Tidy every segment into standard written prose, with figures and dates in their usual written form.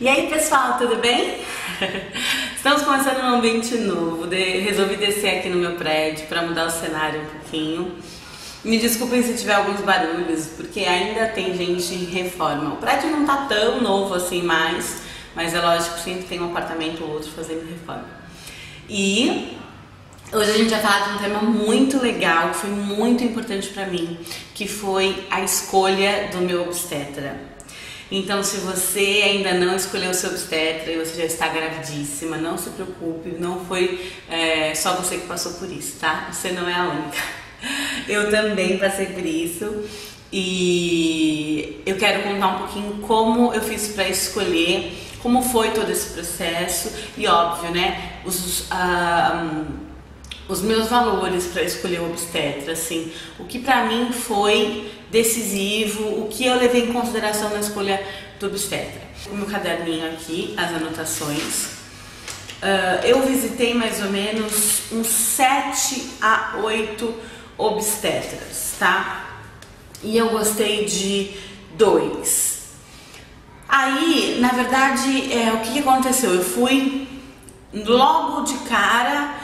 E aí pessoal, tudo bem? Estamos começando um ambiente novo, resolvi descer aqui no meu prédio para mudar o cenário um pouquinho. Me desculpem se tiver alguns barulhos, porque ainda tem gente em reforma. O prédio não tá tão novo assim mais, mas é lógico que sempre tem um apartamento ou outro fazendo reforma. E hoje a gente vai falar de um tema muito legal, que foi muito importante para mim, que foi a escolha do meu obstetra. Então, se você ainda não escolheu o seu obstetra e você já está gravidíssima, não se preocupe, não foi só você que passou por isso, tá? Você não é a única. Eu também passei por isso e eu quero contar um pouquinho como eu fiz para escolher, como foi todo esse processo e, óbvio, né, os meus valores para escolher o obstetra, assim, o que para mim foi decisivo, o que eu levei em consideração na escolha do obstetra. O meu caderninho aqui, as anotações. Eu visitei mais ou menos uns 7 a 8 obstetras, tá? E eu gostei de 2. Aí, na verdade, o que aconteceu? Eu fui logo de cara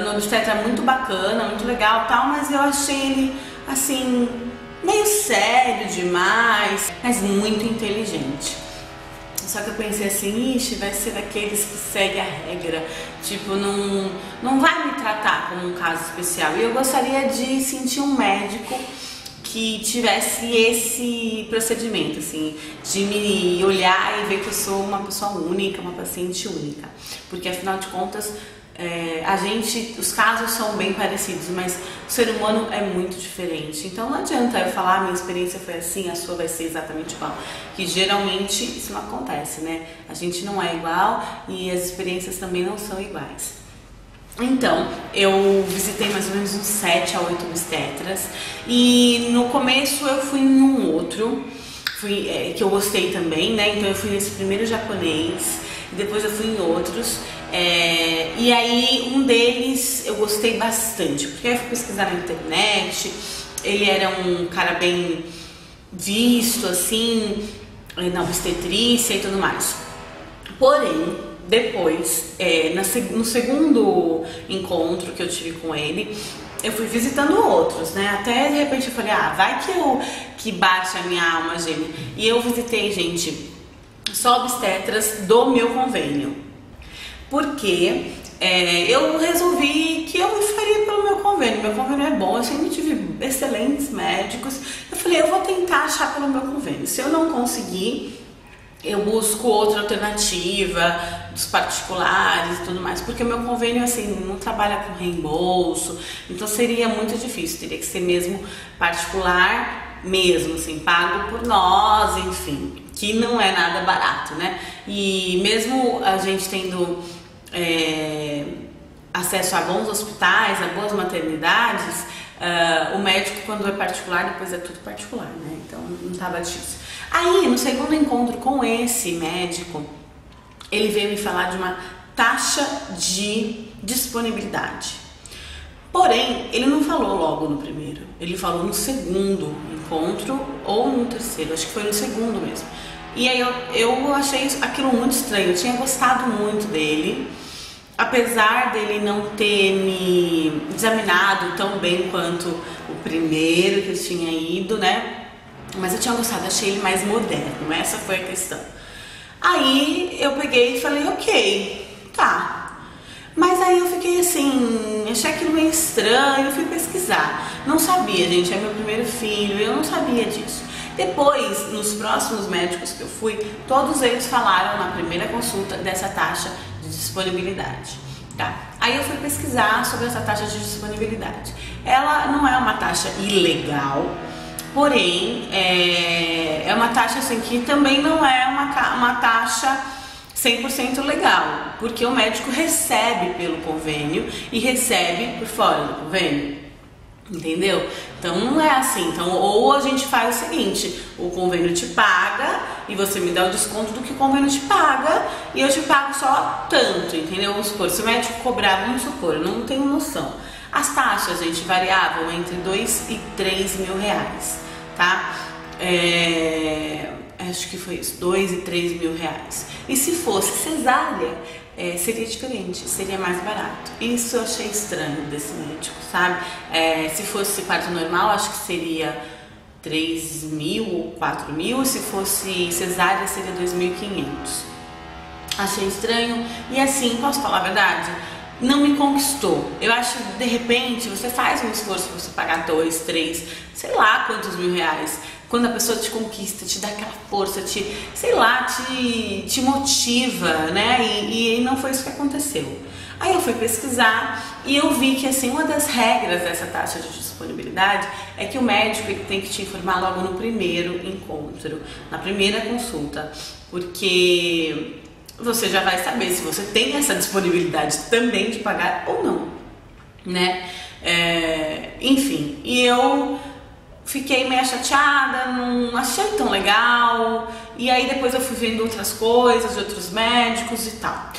no obstetra muito bacana, muito legal, tal, mas eu achei ele assim meio sério demais, mas muito inteligente. Só que eu pensei assim, ixi, vai ser daqueles que segue a regra, tipo, não vai me tratar como um caso especial. E eu gostaria de sentir um médico que tivesse esse procedimento, assim, de me olhar e ver que eu sou uma pessoa única, uma paciente única. Porque afinal de contas, os casos são bem parecidos, mas o ser humano é muito diferente. Então não adianta eu falar, minha experiência foi assim, a sua vai ser exatamente igual. Que geralmente isso não acontece, né? A gente não é igual e as experiências também não são iguais. Então, eu visitei mais ou menos uns 7 a 8 obstetras e no começo eu fui em um outro, que eu gostei também, né? Então eu fui nesse primeiro japonês, depois eu fui em outros. E aí um deles eu gostei bastante, porque eu fui pesquisar na internet, ele era um cara bem visto assim, na obstetrícia e tudo mais. Porém, depois, no segundo encontro que eu tive com ele, eu fui visitando outros, né? Até de repente eu falei, vai que bate a minha alma gêmea. E eu visitei, gente, só obstetras do meu convênio. Porque eu resolvi que eu faria pelo meu convênio. Meu convênio é bom, eu sempre tive excelentes médicos. Eu falei, eu vou tentar achar pelo meu convênio. Se eu não conseguir, eu busco outra alternativa dos particulares e tudo mais. Porque o meu convênio, assim, não trabalha com reembolso. Então seria muito difícil, teria que ser mesmo particular mesmo, assim, pago por nós, enfim. Que não é nada barato, né? E mesmo a gente tendo acesso a bons hospitais, a boas maternidades, o médico, quando é particular, depois é tudo particular, né? Então não tava difícil. Aí, no segundo encontro com esse médico, ele veio me falar de uma taxa de disponibilidade. Porém, ele não falou logo no primeiro, ele falou no segundo encontro ou no terceiro, acho que foi no segundo mesmo. E aí eu achei aquilo muito estranho, eu tinha gostado muito dele, apesar dele não ter me examinado tão bem quanto o primeiro que eu tinha ido, né? Mas eu tinha gostado, achei ele mais moderno, essa foi a questão. Aí eu peguei e falei, ok, tá. Mas aí eu fiquei assim, achei aquilo meio estranho, eu fui pesquisar. Não sabia, gente, é meu primeiro filho, eu não sabia disso. Depois, nos próximos médicos que eu fui, todos eles falaram na primeira consulta dessa taxa de disponibilidade, tá? Aí eu fui pesquisar sobre essa taxa de disponibilidade. Ela não é uma taxa ilegal, porém, é uma taxa assim que também não é uma taxa 100% legal, porque o médico recebe pelo convênio e recebe por fora do convênio. Entendeu? Então não é assim. Então, ou a gente faz o seguinte, o convênio te paga e você me dá o desconto do que o convênio te paga e eu te pago só tanto, entendeu? Vamos supor, se o médico cobrar, vamos supor, eu não tenho noção. As taxas, gente, variavam entre 2 e 3 mil reais, tá? acho que foi isso, 2 e 3 mil reais. E se fosse cesárea, seria diferente, seria mais barato. Isso eu achei estranho desse médico, sabe? Se fosse parto normal, acho que seria 3 mil ou 4 mil, e se fosse cesárea seria 2.500. Achei estranho e assim, posso falar a verdade? Não me conquistou. Eu acho que de repente você faz um esforço para você pagar 2, 3, sei lá quantos mil reais. Quando a pessoa te conquista, te dá aquela força, sei lá, te motiva, né? E não foi isso que aconteceu. Aí eu fui pesquisar e eu vi que assim, uma das regras dessa taxa de disponibilidade é que o médico ele tem que te informar logo no primeiro encontro, na primeira consulta, porque você já vai saber se você tem essa disponibilidade também de pagar ou não, né? Enfim, e eu fiquei meio chateada, não achei tão legal, e aí depois eu fui vendo outras coisas, de outros médicos e tal.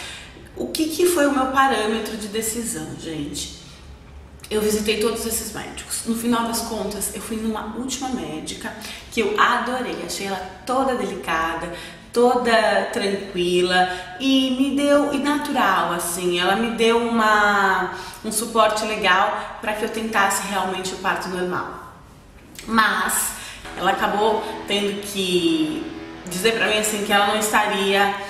O que foi o meu parâmetro de decisão, gente? Eu visitei todos esses médicos. No final das contas, eu fui numa última médica que eu adorei. Achei ela toda delicada, toda tranquila e me deu, e natural, assim. Ela me deu um suporte legal para que eu tentasse realmente o parto normal. Mas ela acabou tendo que dizer para mim assim que ela não estaria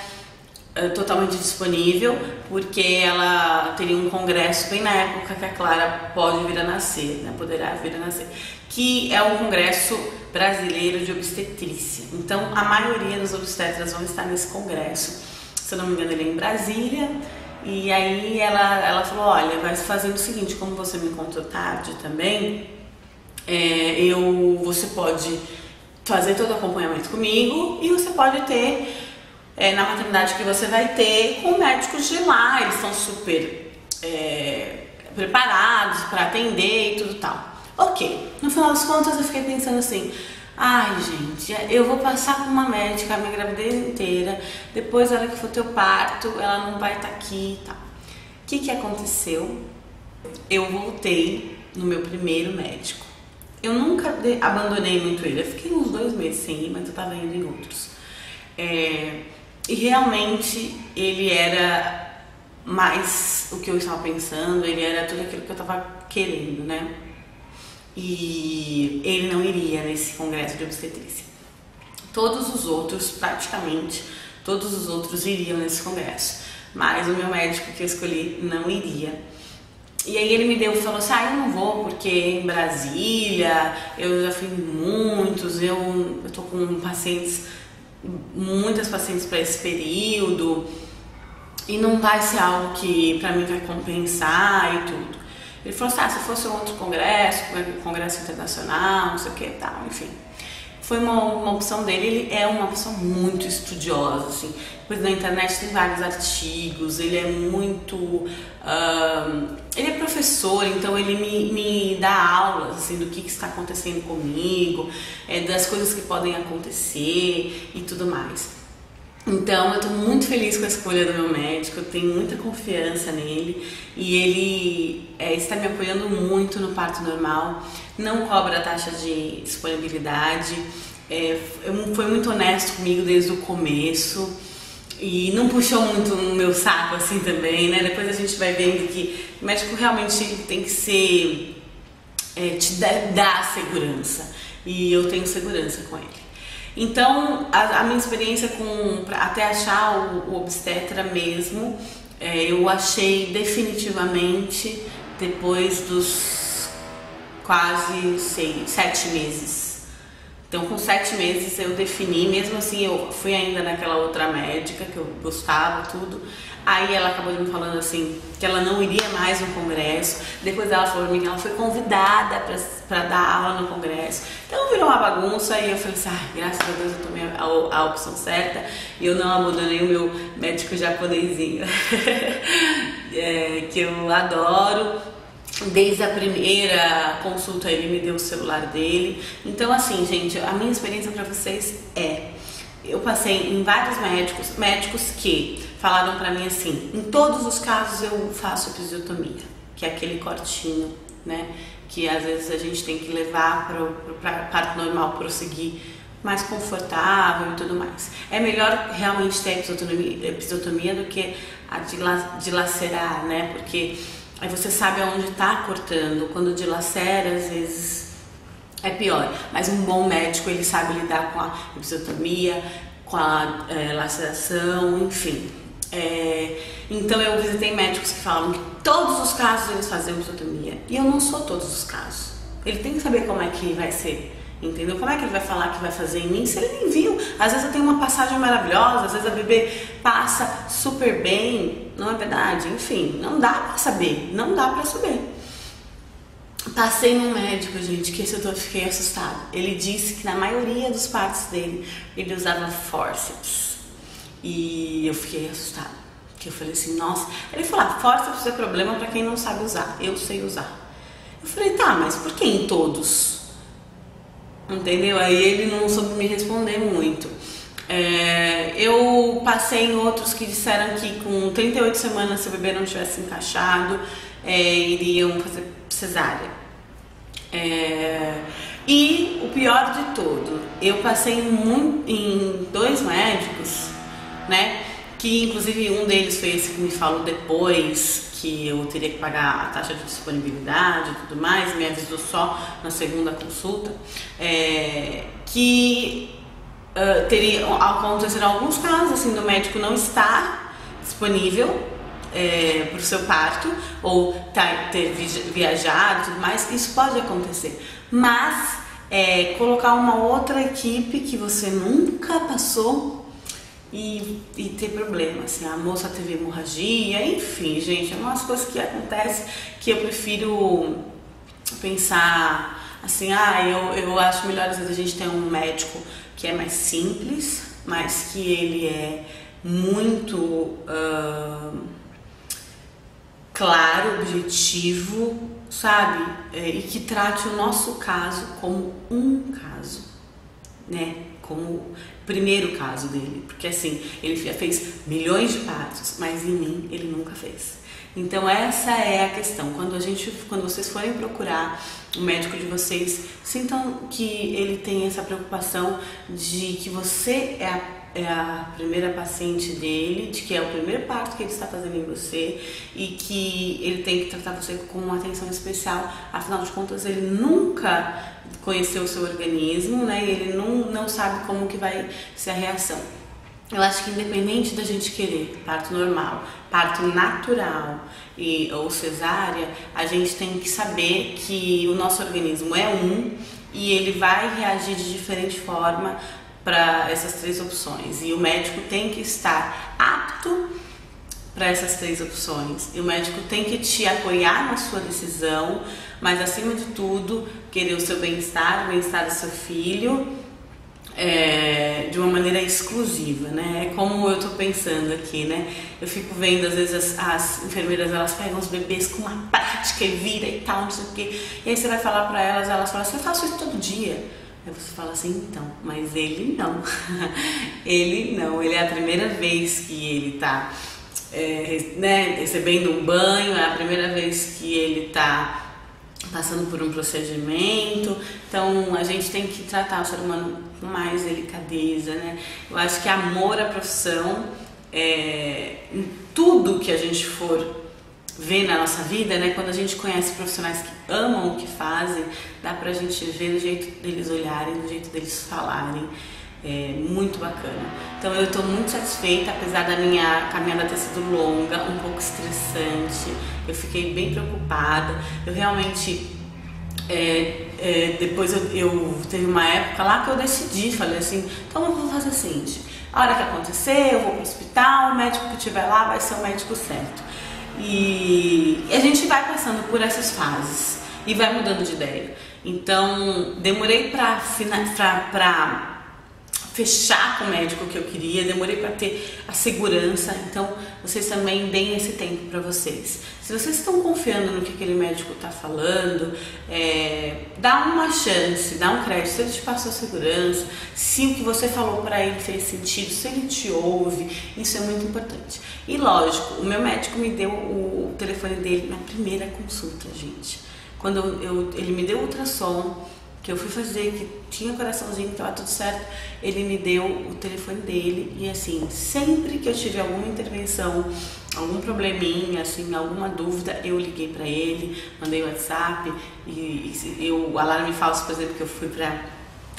totalmente disponível, porque ela teria um congresso bem na época que a Clara pode vir a nascer, né? Poderá vir a nascer, que é um congresso brasileiro de obstetrícia. Então a maioria dos obstetras vão estar nesse congresso, se eu não me engano ele é em Brasília. E aí ela falou, olha, vai fazendo o seguinte, como você me encontrou tarde também, você pode fazer todo o acompanhamento comigo e você pode ter na maternidade que você vai ter com médicos de lá, eles são super preparados para atender e tudo tal. Ok, no final das contas eu fiquei pensando assim, ai gente, eu vou passar com uma médica a minha gravidez inteira, depois na hora que for teu parto ela não vai estar aqui e tal. O que aconteceu? Eu voltei no meu primeiro médico. Eu nunca abandonei muito ele, eu fiquei uns 2 meses sem ir, mas eu tava indo em outros. E realmente ele era mais o que eu estava pensando, ele era tudo aquilo que eu estava querendo, né? E ele não iria nesse congresso de obstetrícia. Todos os outros, praticamente, todos os outros iriam nesse congresso, mas o meu médico que eu escolhi não iria. E aí ele falou assim, eu não vou porque em Brasília eu já fui em muitos, eu tô com muitas pacientes para esse período e não vai ser algo que pra mim vai compensar e tudo. Ele falou assim, se fosse um outro congresso, congresso internacional, não sei o que, tal, enfim. Foi uma opção dele, ele é uma pessoa muito estudiosa, assim. Depois na internet tem vários artigos, ele é muito... ele é professor, então ele me dá aulas, assim, do que está acontecendo comigo, das coisas que podem acontecer e tudo mais. Então eu estou muito feliz com a escolha do meu médico, eu tenho muita confiança nele e ele está me apoiando muito no parto normal, não cobra a taxa de disponibilidade, foi muito honesto comigo desde o começo e não puxou muito no meu saco assim também, né? Depois a gente vai vendo que o médico realmente tem que ser, te dar segurança e eu tenho segurança com ele. Então, a minha experiência até achar o obstetra mesmo, eu achei definitivamente depois dos quase 7 meses. Então, com 7 meses eu defini, mesmo assim eu fui ainda naquela outra médica que eu gostava, tudo. Aí ela acabou me falando assim, que ela não iria mais no congresso. Depois ela falou pra mim que ela foi convidada pra dar aula no congresso. Então virou uma bagunça e eu falei assim, graças a Deus eu tomei a opção certa e eu não abandonei o meu médico japonesinho, que eu adoro. Desde a primeira consulta ele me deu o celular dele. Então assim, gente, a minha experiência pra vocês eu passei em vários médicos que falaram pra mim assim, em todos os casos eu faço episiotomia, que é aquele cortinho, né, que às vezes a gente tem que levar para parto normal prosseguir mais confortável e tudo mais. É melhor realmente ter episiotomia do que a dilacerar, né? Porque aí você sabe aonde está cortando. Quando dilacera, às vezes é pior. Mas um bom médico, ele sabe lidar com a episiotomia, com a laceração, enfim. Então eu visitei médicos que falam que todos os casos eles fazem episiotomia. E eu não sou todos os casos. Ele tem que saber como é que vai ser. Entendeu? Como é que ele vai falar que vai fazer em mim se ele nem viu? Às vezes eu tenho uma passagem maravilhosa, às vezes a bebê passa super bem, não é verdade? Enfim, não dá pra saber, não dá pra saber. Passei num médico, gente, que esse eu fiquei assustada. Ele disse que na maioria dos partos dele, ele usava forceps. E eu fiquei assustada, porque eu falei assim, nossa... Ele falou, forceps é problema pra quem não sabe usar, eu sei usar. Eu falei, tá, mas por que em todos? Entendeu? Aí ele não soube me responder muito. Eu passei em outros que disseram que com 38 semanas, se o bebê não tivesse encaixado, iriam fazer cesárea. E o pior de tudo, eu passei em 2 médicos, né? Que inclusive um deles foi esse que me falou depois que eu teria que pagar a taxa de disponibilidade e tudo mais, me avisou só na segunda consulta, que acontecerão alguns casos assim do médico não estar disponível para o seu parto ou ter viajado e tudo mais. Isso pode acontecer, mas colocar uma outra equipe que você nunca passou e ter problema, assim, a moça teve hemorragia, enfim, gente, é umas coisas que acontecem que eu prefiro pensar assim, eu acho melhor às vezes a gente ter um médico que é mais simples, mas que ele é muito claro, objetivo, sabe? E que trate o nosso caso como um caso, né? Como o primeiro caso dele, porque assim, ele já fez milhões de partos, mas em mim ele nunca fez. Então essa é a questão. Quando vocês forem procurar o médico de vocês, sintam que ele tem essa preocupação de que você é a primeira paciente dele, de que é o primeiro parto que ele está fazendo em você e que ele tem que tratar você com uma atenção especial. Afinal de contas, ele nunca conheceu o seu organismo, né? E ele não sabe como que vai ser a reação. Eu acho que independente da gente querer parto normal, parto natural ou cesárea, a gente tem que saber que o nosso organismo é e ele vai reagir de diferente forma para essas 3 opções. E o médico tem que estar apto para essas 3 opções. E o médico tem que te apoiar na sua decisão, mas acima de tudo, querer o seu bem-estar, o bem-estar do seu filho, de uma maneira exclusiva, né? É como eu tô pensando aqui, né? Eu fico vendo, às vezes, as enfermeiras, elas pegam os bebês com uma prática e vira e tal, não sei o quê. E aí você vai falar pra elas falam assim, eu faço isso todo dia. Aí você fala assim, então, mas ele não. Ele não, ele é a primeira vez que ele tá recebendo um banho, é a primeira vez que ele tá passando por um procedimento. Então a gente tem que tratar o ser humano com mais delicadeza, né? Eu acho que amor à profissão, em tudo que a gente for ver na nossa vida, né? Quando a gente conhece profissionais que amam o que fazem, dá pra gente ver do jeito deles olharem, do jeito deles falarem. É muito bacana. Então eu tô muito satisfeita, apesar da minha caminhada ter sido longa, um pouco estressante. Eu fiquei bem preocupada. Eu realmente depois eu teve uma época lá que eu decidi, falei assim, então eu vou fazer o seguinte, a hora que acontecer, eu vou pro hospital, o médico que estiver lá vai ser o médico certo. E a gente vai passando por essas fases e vai mudando de ideia. Então demorei pra fechar com o médico que eu queria, demorei para ter a segurança. Então vocês também deem esse tempo para vocês. Se vocês estão confiando no que aquele médico está falando, dá uma chance, dá um crédito. Se ele te passou segurança, se o que você falou para ele fez sentido, se ele te ouve, isso é muito importante. E lógico, o meu médico me deu o telefone dele na primeira consulta, gente. Quando ele me deu o ultrassom, que eu fui fazer, que tinha coraçãozinho, que tava tudo certo, ele me deu o telefone dele. E assim, sempre que eu tive alguma intervenção, algum probleminha, assim, alguma dúvida, eu liguei pra ele, mandei o WhatsApp, e o alarme falso, por exemplo, que eu fui pra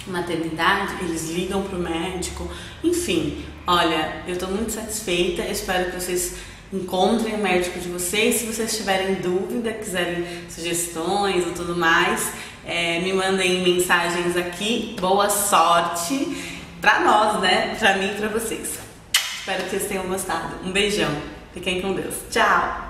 maternidade, eles ligam pro médico. Enfim, olha, eu tô muito satisfeita, eu espero que vocês encontrem o médico de vocês. Se vocês tiverem dúvida, quiserem sugestões ou tudo mais, me mandem mensagens aqui. Boa sorte pra nós, né? Pra mim e pra vocês. Espero que vocês tenham gostado. Um beijão. Fiquem com Deus. Tchau!